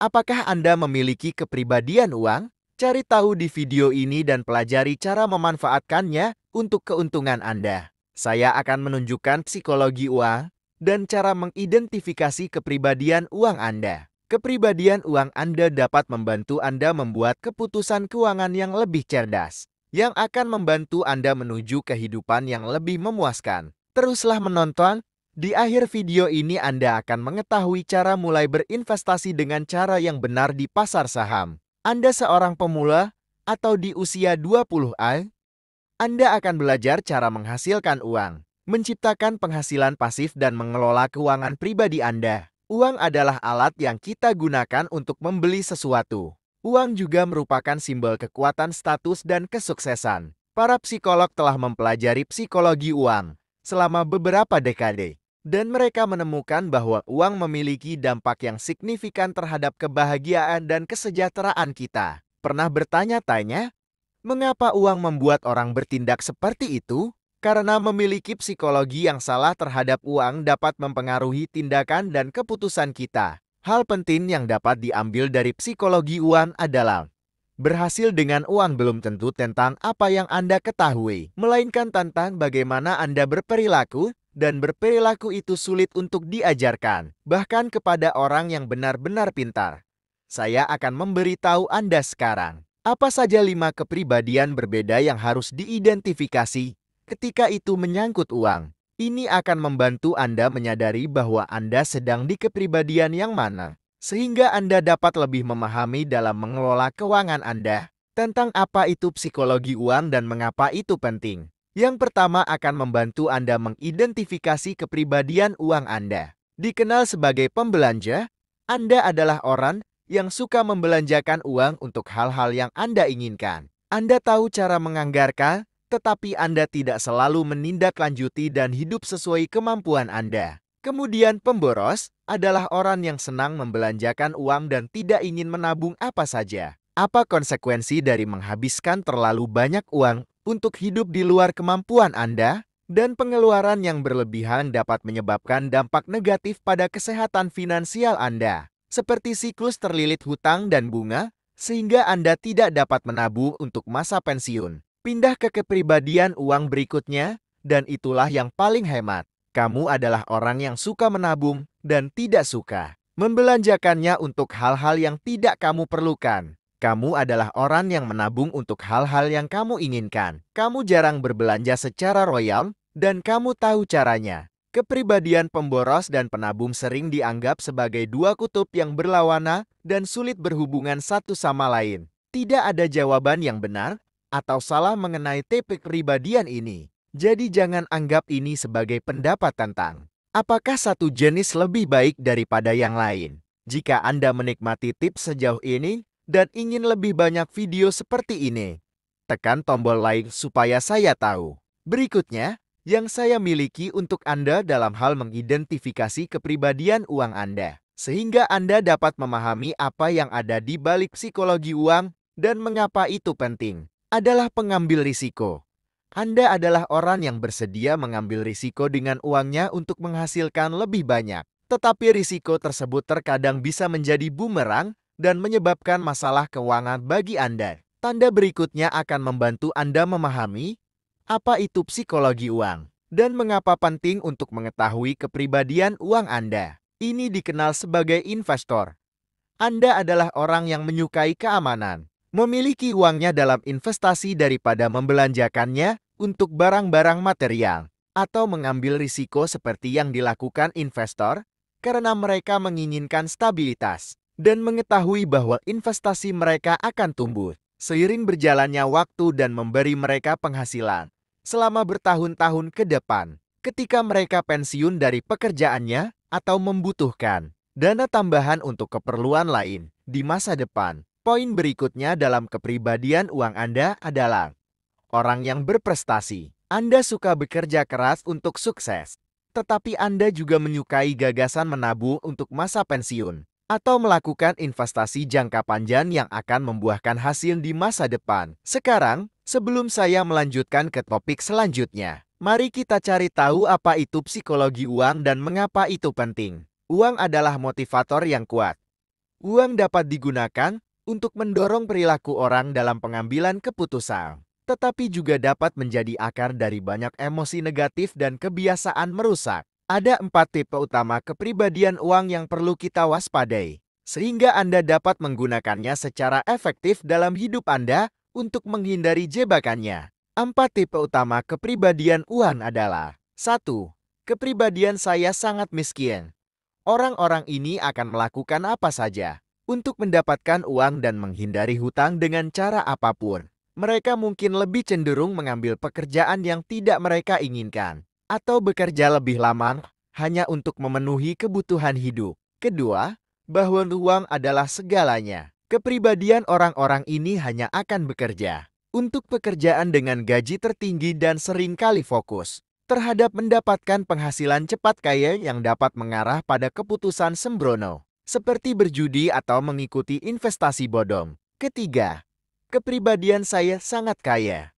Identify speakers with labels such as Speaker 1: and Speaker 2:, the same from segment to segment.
Speaker 1: Apakah Anda memiliki kepribadian uang? Cari tahu di video ini dan pelajari cara memanfaatkannya untuk keuntungan Anda. Saya akan menunjukkan psikologi uang dan cara mengidentifikasi kepribadian uang Anda. Kepribadian uang Anda dapat membantu Anda membuat keputusan keuangan yang lebih cerdas, yang akan membantu Anda menuju kehidupan yang lebih memuaskan. Teruslah menonton. Di akhir video ini Anda akan mengetahui cara mulai berinvestasi dengan cara yang benar di pasar saham. Anda seorang pemula atau di usia 20-an, Anda akan belajar cara menghasilkan uang, menciptakan penghasilan pasif dan mengelola keuangan pribadi Anda. Uang adalah alat yang kita gunakan untuk membeli sesuatu. Uang juga merupakan simbol kekuatan status dan kesuksesan. Para psikolog telah mempelajari psikologi uang selama beberapa dekade. Dan mereka menemukan bahwa uang memiliki dampak yang signifikan terhadap kebahagiaan dan kesejahteraan kita. Pernah bertanya-tanya, mengapa uang membuat orang bertindak seperti itu? Karena memiliki psikologi yang salah terhadap uang dapat mempengaruhi tindakan dan keputusan kita. Hal penting yang dapat diambil dari psikologi uang adalah berhasil dengan uang belum tentu tentang apa yang Anda ketahui, melainkan tentang bagaimana Anda berperilaku, dan berperilaku itu sulit untuk diajarkan, bahkan kepada orang yang benar-benar pintar. Saya akan memberitahu Anda sekarang, apa saja 5 kepribadian berbeda yang harus diidentifikasi ketika itu menyangkut uang. Ini akan membantu Anda menyadari bahwa Anda sedang di kepribadian yang mana, sehingga Anda dapat lebih memahami dalam mengelola keuangan Anda. Tentang apa itu psikologi uang dan mengapa itu penting. Yang pertama akan membantu Anda mengidentifikasi kepribadian uang Anda. Dikenal sebagai pembelanja, Anda adalah orang yang suka membelanjakan uang untuk hal-hal yang Anda inginkan. Anda tahu cara menganggarkan, tetapi Anda tidak selalu menindaklanjuti dan hidup sesuai kemampuan Anda. Kemudian pemboros adalah orang yang senang membelanjakan uang dan tidak ingin menabung apa saja. Apa konsekuensi dari menghabiskan terlalu banyak uang untuk hidup di luar kemampuan Anda? Dan pengeluaran yang berlebihan dapat menyebabkan dampak negatif pada kesehatan finansial Anda, seperti siklus terlilit hutang dan bunga, sehingga Anda tidak dapat menabung untuk masa pensiun. Pindah ke kepribadian uang berikutnya, dan itulah yang paling hemat. Kamu adalah orang yang suka menabung dan tidak suka membelanjakannya untuk hal-hal yang tidak kamu perlukan. Kamu adalah orang yang menabung untuk hal-hal yang kamu inginkan. Kamu jarang berbelanja secara royal, dan kamu tahu caranya. Kepribadian pemboros dan penabung sering dianggap sebagai dua kutub yang berlawanan dan sulit berhubungan satu sama lain. Tidak ada jawaban yang benar atau salah mengenai tipe kepribadian ini. Jadi jangan anggap ini sebagai pendapat tentang apakah satu jenis lebih baik daripada yang lain. Jika Anda menikmati tips sejauh ini, dan ingin lebih banyak video seperti ini, tekan tombol like supaya saya tahu. Berikutnya, yang saya miliki untuk Anda dalam hal mengidentifikasi kepribadian uang Anda, sehingga Anda dapat memahami apa yang ada di balik psikologi uang dan mengapa itu penting, adalah pengambil risiko. Anda adalah orang yang bersedia mengambil risiko dengan uangnya untuk menghasilkan lebih banyak, tetapi risiko tersebut terkadang bisa menjadi bumerang dan menyebabkan masalah keuangan bagi Anda. Tanda berikutnya akan membantu Anda memahami apa itu psikologi uang dan mengapa penting untuk mengetahui kepribadian uang Anda. Ini dikenal sebagai investor. Anda adalah orang yang menyukai keamanan, memiliki uangnya dalam investasi daripada membelanjakannya untuk barang-barang material, atau mengambil risiko seperti yang dilakukan investor karena mereka menginginkan stabilitas dan mengetahui bahwa investasi mereka akan tumbuh seiring berjalannya waktu dan memberi mereka penghasilan selama bertahun-tahun ke depan ketika mereka pensiun dari pekerjaannya atau membutuhkan dana tambahan untuk keperluan lain di masa depan. Poin berikutnya dalam kepribadian uang Anda adalah orang yang berprestasi. Anda suka bekerja keras untuk sukses, tetapi Anda juga menyukai gagasan menabung untuk masa pensiun atau melakukan investasi jangka panjang yang akan membuahkan hasil di masa depan. Sekarang, sebelum saya melanjutkan ke topik selanjutnya, mari kita cari tahu apa itu psikologi uang dan mengapa itu penting. Uang adalah motivator yang kuat. Uang dapat digunakan untuk mendorong perilaku orang dalam pengambilan keputusan, tetapi juga dapat menjadi akar dari banyak emosi negatif dan kebiasaan merusak. Ada 4 tipe utama kepribadian uang yang perlu kita waspadai, sehingga Anda dapat menggunakannya secara efektif dalam hidup Anda untuk menghindari jebakannya. 4 tipe utama kepribadian uang adalah: 1. Kepribadian saya sangat miskin. Orang-orang ini akan melakukan apa saja untuk mendapatkan uang dan menghindari hutang dengan cara apapun. Mereka mungkin lebih cenderung mengambil pekerjaan yang tidak mereka inginkan atau bekerja lebih lama hanya untuk memenuhi kebutuhan hidup. Kedua, bahwa uang adalah segalanya. Kepribadian orang-orang ini hanya akan bekerja untuk pekerjaan dengan gaji tertinggi dan seringkali fokus terhadap mendapatkan penghasilan cepat kaya yang dapat mengarah pada keputusan sembrono, seperti berjudi atau mengikuti investasi bodong. Ketiga, kepribadian saya sangat kaya.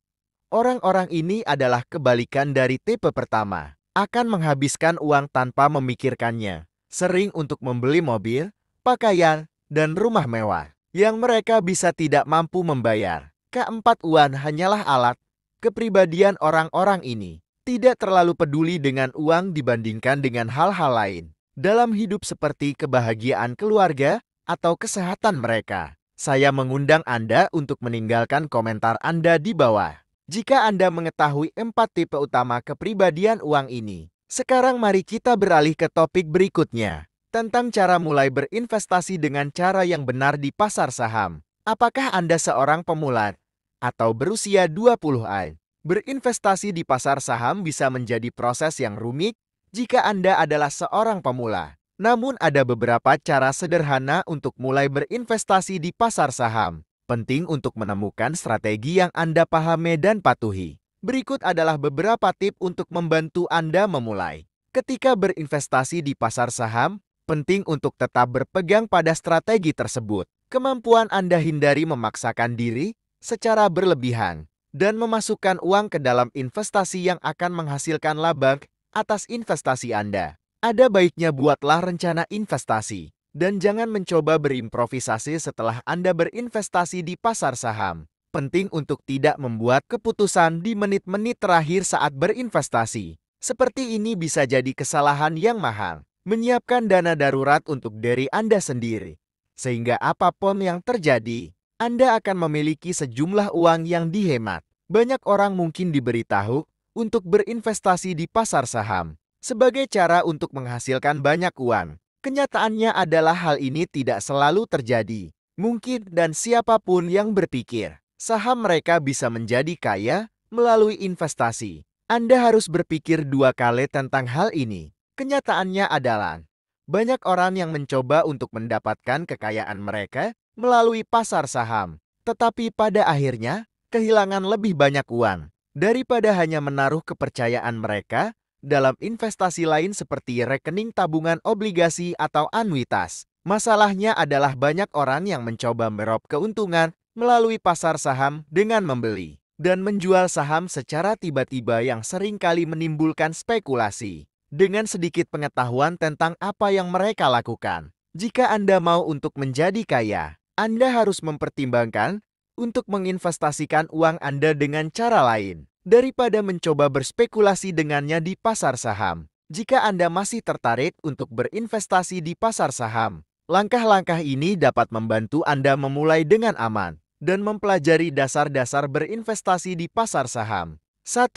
Speaker 1: Orang-orang ini adalah kebalikan dari tipe pertama, akan menghabiskan uang tanpa memikirkannya, sering untuk membeli mobil, pakaian, dan rumah mewah yang mereka bisa tidak mampu membayar. Keempat, uang hanyalah alat. Kepribadian orang-orang ini tidak terlalu peduli dengan uang dibandingkan dengan hal-hal lain dalam hidup seperti kebahagiaan keluarga atau kesehatan mereka. Saya mengundang Anda untuk meninggalkan komentar Anda di bawah jika Anda mengetahui 4 tipe utama kepribadian uang ini. Sekarang mari kita beralih ke topik berikutnya, tentang cara mulai berinvestasi dengan cara yang benar di pasar saham. Apakah Anda seorang pemula atau berusia 20-an? Berinvestasi di pasar saham bisa menjadi proses yang rumit jika Anda adalah seorang pemula. Namun ada beberapa cara sederhana untuk mulai berinvestasi di pasar saham. Penting untuk menemukan strategi yang Anda pahami dan patuhi. Berikut adalah beberapa tips untuk membantu Anda memulai. Ketika berinvestasi di pasar saham, penting untuk tetap berpegang pada strategi tersebut. Kemampuan Anda hindari memaksakan diri secara berlebihan dan memasukkan uang ke dalam investasi yang akan menghasilkan laba atas investasi Anda. Ada baiknya buatlah rencana investasi dan jangan mencoba berimprovisasi setelah Anda berinvestasi di pasar saham. Penting untuk tidak membuat keputusan di menit-menit terakhir saat berinvestasi. Seperti ini bisa jadi kesalahan yang mahal. Menyiapkan dana darurat untuk diri Anda sendiri, sehingga apapun yang terjadi, Anda akan memiliki sejumlah uang yang dihemat. Banyak orang mungkin diberitahu untuk berinvestasi di pasar saham sebagai cara untuk menghasilkan banyak uang. Kenyataannya adalah hal ini tidak selalu terjadi. Mungkin dan siapapun yang berpikir saham mereka bisa menjadi kaya melalui investasi, Anda harus berpikir 2 kali tentang hal ini. Kenyataannya adalah banyak orang yang mencoba untuk mendapatkan kekayaan mereka melalui pasar saham, tetapi pada akhirnya kehilangan lebih banyak uang daripada hanya menaruh kepercayaan mereka dalam investasi lain seperti rekening tabungan obligasi atau anuitas. Masalahnya adalah banyak orang yang mencoba meraup keuntungan melalui pasar saham dengan membeli dan menjual saham secara tiba-tiba yang seringkali menimbulkan spekulasi dengan sedikit pengetahuan tentang apa yang mereka lakukan. Jika Anda mau untuk menjadi kaya, Anda harus mempertimbangkan untuk menginvestasikan uang Anda dengan cara lain daripada mencoba berspekulasi dengannya di pasar saham. Jika Anda masih tertarik untuk berinvestasi di pasar saham, langkah-langkah ini dapat membantu Anda memulai dengan aman dan mempelajari dasar-dasar berinvestasi di pasar saham. 1.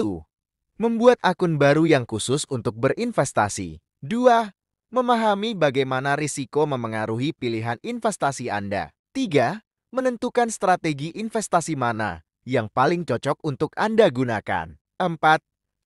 Speaker 1: Membuat akun baru yang khusus untuk berinvestasi. 2. Memahami bagaimana risiko memengaruhi pilihan investasi Anda. 3. Menentukan strategi investasi mana yang paling cocok untuk Anda gunakan. 4.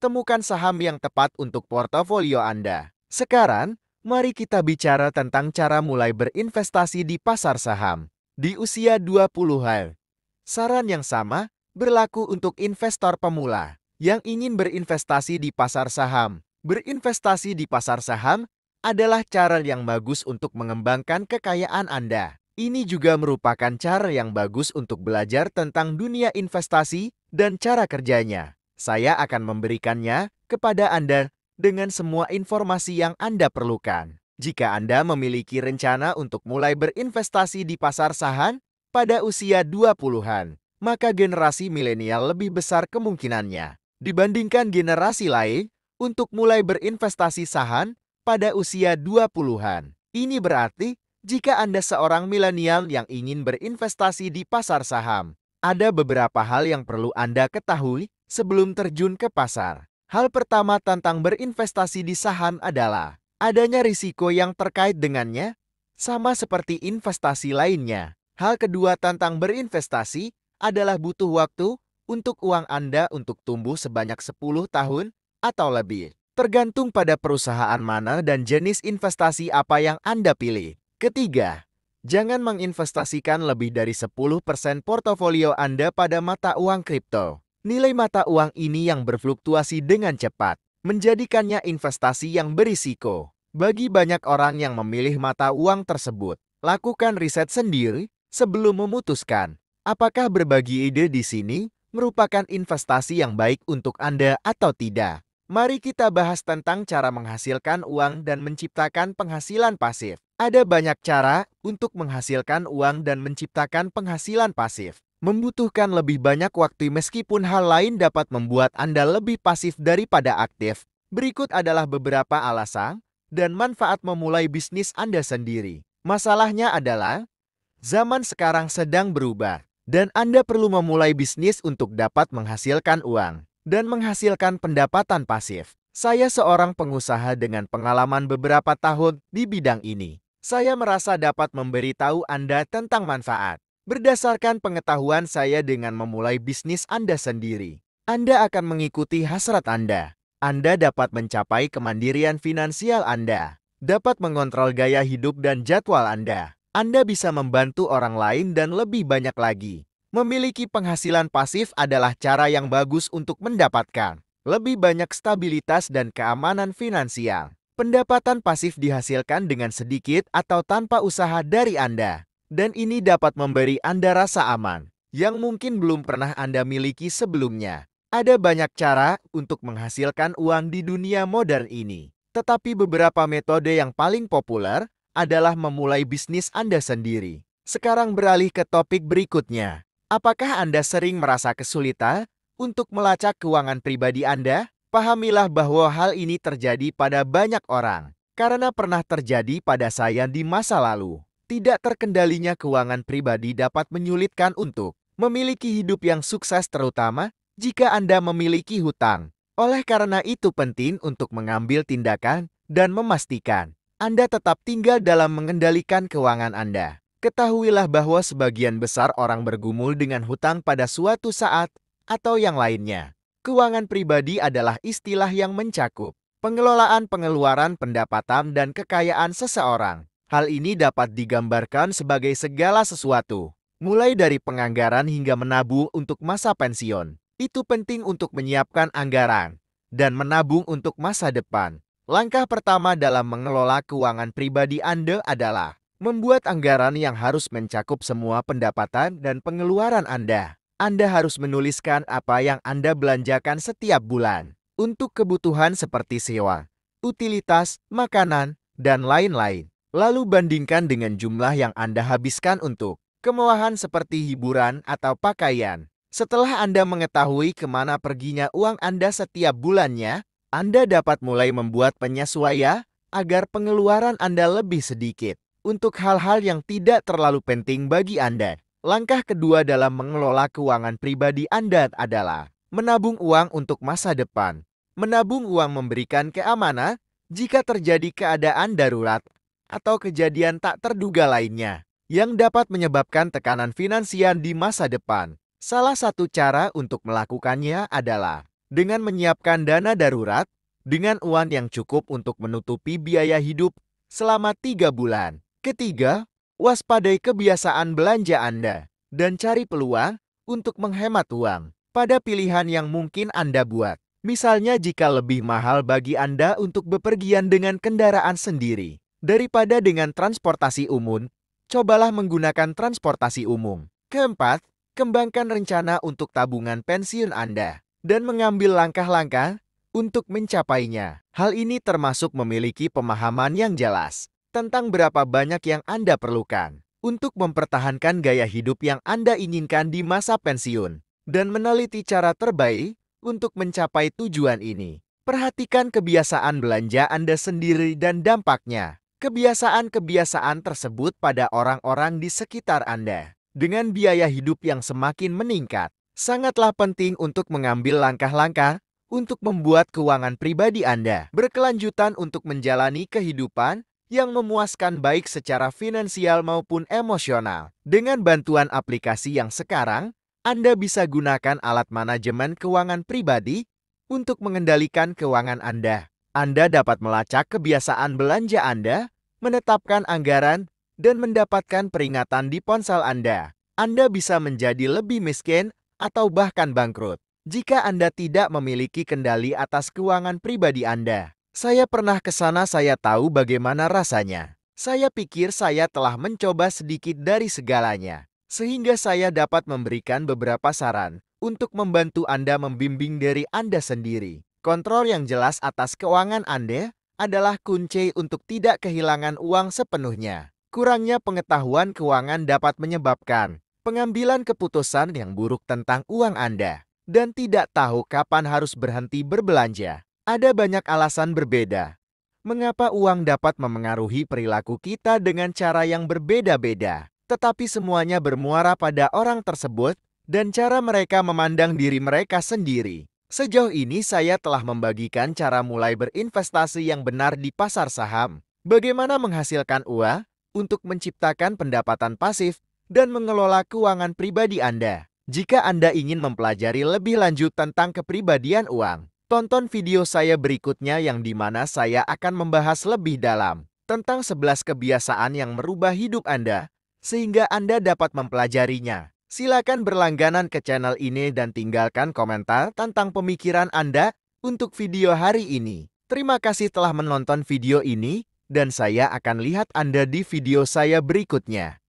Speaker 1: Temukan saham yang tepat untuk portofolio Anda. Sekarang, mari kita bicara tentang cara mulai berinvestasi di pasar saham. Di usia 20-an, saran yang sama berlaku untuk investor pemula yang ingin berinvestasi di pasar saham. Berinvestasi di pasar saham adalah cara yang bagus untuk mengembangkan kekayaan Anda. Ini juga merupakan cara yang bagus untuk belajar tentang dunia investasi dan cara kerjanya. Saya akan memberikannya kepada Anda dengan semua informasi yang Anda perlukan. Jika Anda memiliki rencana untuk mulai berinvestasi di pasar saham pada usia 20-an, maka generasi milenial lebih besar kemungkinannya dibandingkan generasi lain untuk mulai berinvestasi saham pada usia 20-an. Ini berarti jika Anda seorang milenial yang ingin berinvestasi di pasar saham, ada beberapa hal yang perlu Anda ketahui sebelum terjun ke pasar. Hal pertama tentang berinvestasi di saham adalah adanya risiko yang terkait dengannya, sama seperti investasi lainnya. Hal kedua tentang berinvestasi adalah butuh waktu untuk uang Anda untuk tumbuh sebanyak 10 tahun atau lebih. Tergantung pada perusahaan mana dan jenis investasi apa yang Anda pilih. Ketiga, jangan menginvestasikan lebih dari 10% portofolio Anda pada mata uang kripto. Nilai mata uang ini yang berfluktuasi dengan cepat menjadikannya investasi yang berisiko. Bagi banyak orang yang memilih mata uang tersebut, lakukan riset sendiri sebelum memutuskan apakah berbagi ide di sini merupakan investasi yang baik untuk Anda atau tidak. Mari kita bahas tentang cara menghasilkan uang dan menciptakan penghasilan pasif. Ada banyak cara untuk menghasilkan uang dan menciptakan penghasilan pasif. Membutuhkan lebih banyak waktu meskipun hal lain dapat membuat Anda lebih pasif daripada aktif. Berikut adalah beberapa alasan dan manfaat memulai bisnis Anda sendiri. Masalahnya adalah, zaman sekarang sedang berubah, dan Anda perlu memulai bisnis untuk dapat menghasilkan uang dan menghasilkan pendapatan pasif. Saya seorang pengusaha dengan pengalaman beberapa tahun di bidang ini. Saya merasa dapat memberitahu Anda tentang manfaat. Berdasarkan pengetahuan saya dengan memulai bisnis Anda sendiri, Anda akan mengikuti hasrat Anda. Anda dapat mencapai kemandirian finansial Anda, dapat mengontrol gaya hidup dan jadwal Anda. Anda bisa membantu orang lain dan lebih banyak lagi. Memiliki penghasilan pasif adalah cara yang bagus untuk mendapatkan lebih banyak stabilitas dan keamanan finansial. Pendapatan pasif dihasilkan dengan sedikit atau tanpa usaha dari Anda. Dan ini dapat memberi Anda rasa aman yang mungkin belum pernah Anda miliki sebelumnya. Ada banyak cara untuk menghasilkan uang di dunia modern ini. Tetapi beberapa metode yang paling populer adalah memulai bisnis Anda sendiri. Sekarang beralih ke topik berikutnya. Apakah Anda sering merasa kesulitan untuk melacak keuangan pribadi Anda? Pahamilah bahwa hal ini terjadi pada banyak orang. Karena pernah terjadi pada saya di masa lalu. Tidak terkendalinya keuangan pribadi dapat menyulitkan untuk memiliki hidup yang sukses, terutama jika Anda memiliki hutang. Oleh karena itu penting untuk mengambil tindakan dan memastikan Anda tetap tinggal dalam mengendalikan keuangan Anda. Ketahuilah bahwa sebagian besar orang bergumul dengan hutang pada suatu saat atau yang lainnya. Keuangan pribadi adalah istilah yang mencakup pengelolaan pengeluaran, pendapatan, dan kekayaan seseorang. Hal ini dapat digambarkan sebagai segala sesuatu, mulai dari penganggaran hingga menabung untuk masa pensiun. Itu penting untuk menyiapkan anggaran dan menabung untuk masa depan. Langkah pertama dalam mengelola keuangan pribadi Anda adalah membuat anggaran yang harus mencakup semua pendapatan dan pengeluaran Anda. Anda harus menuliskan apa yang Anda belanjakan setiap bulan untuk kebutuhan seperti sewa, utilitas, makanan, dan lain-lain. Lalu bandingkan dengan jumlah yang Anda habiskan untuk kemewahan seperti hiburan atau pakaian. Setelah Anda mengetahui kemana perginya uang Anda setiap bulannya, Anda dapat mulai membuat penyesuaian agar pengeluaran Anda lebih sedikit untuk hal-hal yang tidak terlalu penting bagi Anda. Langkah kedua dalam mengelola keuangan pribadi Anda adalah menabung uang untuk masa depan. Menabung uang memberikan keamanan jika terjadi keadaan darurat atau kejadian tak terduga lainnya yang dapat menyebabkan tekanan finansial di masa depan. Salah satu cara untuk melakukannya adalah dengan menyiapkan dana darurat dengan uang yang cukup untuk menutupi biaya hidup selama 3 bulan. Ketiga, waspadai kebiasaan belanja Anda dan cari peluang untuk menghemat uang pada pilihan yang mungkin Anda buat. Misalnya jika lebih mahal bagi Anda untuk bepergian dengan kendaraan sendiri daripada dengan transportasi umum, cobalah menggunakan transportasi umum. Keempat, kembangkan rencana untuk tabungan pensiun Anda dan mengambil langkah-langkah untuk mencapainya. Hal ini termasuk memiliki pemahaman yang jelas tentang berapa banyak yang Anda perlukan untuk mempertahankan gaya hidup yang Anda inginkan di masa pensiun, dan meneliti cara terbaik untuk mencapai tujuan ini. Perhatikan kebiasaan belanja Anda sendiri dan dampaknya. Kebiasaan-kebiasaan tersebut pada orang-orang di sekitar Anda. Dengan biaya hidup yang semakin meningkat, sangatlah penting untuk mengambil langkah-langkah untuk membuat keuangan pribadi Anda berkelanjutan untuk menjalani kehidupan yang memuaskan baik secara finansial maupun emosional. Dengan bantuan aplikasi yang sekarang, Anda bisa gunakan alat manajemen keuangan pribadi untuk mengendalikan keuangan Anda. Anda dapat melacak kebiasaan belanja Anda, menetapkan anggaran, dan mendapatkan peringatan di ponsel Anda. Anda bisa menjadi lebih miskin atau bahkan bangkrut jika Anda tidak memiliki kendali atas keuangan pribadi Anda. Saya pernah ke sana, saya tahu bagaimana rasanya. Saya pikir saya telah mencoba sedikit dari segalanya, sehingga saya dapat memberikan beberapa saran untuk membantu Anda membimbing diri Anda sendiri. Kontrol yang jelas atas keuangan Anda adalah kunci untuk tidak kehilangan uang sepenuhnya. Kurangnya pengetahuan keuangan dapat menyebabkan pengambilan keputusan yang buruk tentang uang Anda dan tidak tahu kapan harus berhenti berbelanja. Ada banyak alasan berbeda mengapa uang dapat memengaruhi perilaku kita dengan cara yang berbeda-beda, tetapi semuanya bermuara pada orang tersebut dan cara mereka memandang diri mereka sendiri. Sejauh ini saya telah membagikan cara mulai berinvestasi yang benar di pasar saham, bagaimana menghasilkan uang untuk menciptakan pendapatan pasif dan mengelola keuangan pribadi Anda. Jika Anda ingin mempelajari lebih lanjut tentang kepribadian uang, tonton video saya berikutnya yang dimana saya akan membahas lebih dalam tentang 11 kebiasaan yang merubah hidup Anda sehingga Anda dapat mempelajarinya. Silakan berlangganan ke channel ini dan tinggalkan komentar tentang pemikiran Anda untuk video hari ini. Terima kasih telah menonton video ini dan saya akan lihat Anda di video saya berikutnya.